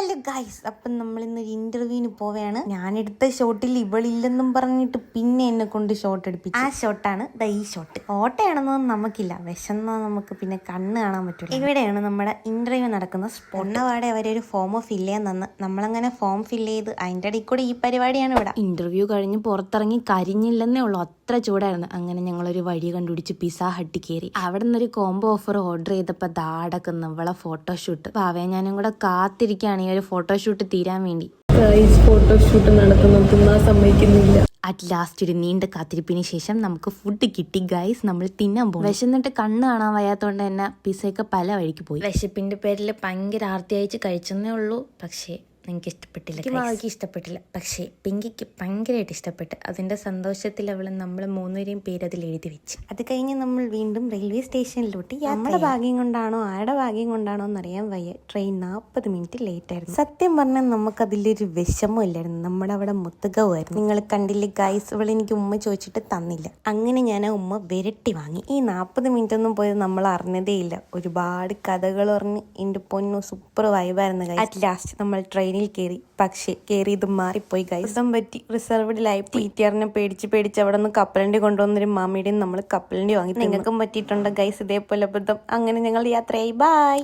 Hello guys, അപ്പം നമ്മളിന്നൊരു ഇന്റർവ്യൂവിന് പോവുകയാണ്. ഞാനെടുത്ത ഷോട്ടിൽ ഇവളില്ലെന്നും പറഞ്ഞിട്ട് പിന്നെ എന്നെ കൊണ്ട് ഷോട്ട് എടുപ്പിച്ചു. ആ ഷോട്ടാണ് ഈ ഷോട്ട്. ഓട്ടയാണെന്നൊന്നും നമുക്കില്ല, വിശന്നാ നമുക്ക് പിന്നെ കണ്ണ് കാണാൻ പറ്റില്ല. ഇവിടെയാണ് നമ്മുടെ ഇന്റർവ്യൂ നടക്കുന്ന സ്പോട്ട്. പാടെ അവരൊരു ഫോം ഫില്ല് ചെയ്യാൻ തന്ന് നമ്മളങ്ങനെ ഫോം ഫില്ല് ചെയ്ത് അതിൻ്റെ ഇടയിൽ കൂടെ ഈ പരിപാടിയാണ് ഇവിടെ. ഇന്റർവ്യൂ കഴിഞ്ഞ് പുറത്തിറങ്ങി കരിഞ്ഞില്ലെന്നേ ഉള്ളൂ, അത്ര ചൂടായിരുന്നു. അങ്ങനെ ഞങ്ങളൊരു വഴി കണ്ടുപിടിച്ച് പിസ്സ ഹട്ട് കയറി. അവിടെ നിന്നൊരു കോംബോ ഓഫർ ഓർഡർ ചെയ്തപ്പോൾ ദാടക്കുന്ന ഇവളെ ഫോട്ടോഷൂട്ട്. പാവേ ഞാനും കൂടെ കാത്തിരിക്കുകയാണ് ഈ ഒരു ഫോട്ടോഷൂട്ട് തീരാൻ വേണ്ടി. ഫോട്ടോഷൂട്ട് നടത്തുന്ന സമ്മതിക്കുന്നില്ല. അറ്റ് ലാസ്റ്റ് ഒരു നീണ്ട കാത്തിരിപ്പിന് ശേഷം നമുക്ക് ഫുഡ് കിട്ടി ഗൈസ്. നമ്മൾ തിന്നാൻ പോകും. വിശന്നിട്ട് കണ്ണ് കാണാൻ വയ്യാത്തോണ്ട് തന്നെ പിസയൊക്കെ പല വഴിക്ക് പോയി. വിശപ്പിന്റെ പേരിൽ ഭയങ്കര ആർത്തി അയച്ച് കഴിച്ചെന്നേ ഉള്ളൂ. പക്ഷേ എനിക്ക് ഇഷ്ടപ്പെട്ടില്ല, മാവിക്ക് ഇഷ്ടപ്പെട്ടില്ല. പക്ഷേ പിങ്കിക്ക് ഭയങ്കരമായിട്ട് ഇഷ്ടപ്പെട്ട്. അതിന്റെ സന്തോഷത്തിൽ അവള് നമ്മൾ മൂന്നുപേരെയും പേര് അതിൽ എഴുതി വെച്ച്. അത് കഴിഞ്ഞ് നമ്മൾ വീണ്ടും റെയിൽവേ സ്റ്റേഷനിലോട്ട്. നമ്മുടെ ഭാഗ്യം കൊണ്ടാണോ ആരുടെ ഭാഗ്യം കൊണ്ടാണോ എന്നറിയാൻ വയ്യ, ട്രെയിൻ 40 മിനിറ്റ് ലേറ്റ് ആയിരുന്നു. സത്യം പറഞ്ഞാൽ നമുക്കതിലൊരു വിഷമം ഇല്ലായിരുന്നു. നമ്മുടെ അവിടെ മുത്തുകവായിരുന്നു. നിങ്ങൾ കണ്ടില്ലേ ഗൈസ്, ഇവള് എനിക്ക് ഉമ്മ ചോദിച്ചിട്ട് തന്നില്ല. അങ്ങനെ ഞാൻ ആ ഉമ്മ വിരട്ടി വാങ്ങി. ഈ 40 മിനിറ്റ് ഒന്നും പോയത് നമ്മൾ അറിഞ്ഞതേ ഇല്ല. ഒരുപാട് കഥകൾ പറഞ്ഞ് എൻ്റെ പൊന്നു സൂപ്പർ വൈബായിരുന്നു ഗൈസ്. അറ്റ് ലാസ്റ്റ് നമ്മൾ ട്രെയിനിൽ കയറി. പക്ഷേ കയറിയത് മാറിപ്പോയി ഗൈസ്. ഇതം പറ്റി റിസർവ്ഡിലായി ടീച്ചറിനെ പേടിച്ച് അവിടെ നിന്ന് കപ്പലണ്ടി കൊണ്ടുവന്നൊരു മാമിയുടെയും നമ്മൾ കപ്പലണ്ടി വാങ്ങി. നിങ്ങൾക്കും പറ്റിയിട്ടുണ്ട് ഗൈസ് ഇതേപോലെ അബദ്ധം. അങ്ങനെ ഞങ്ങൾ യാത്രയായി. ബൈ.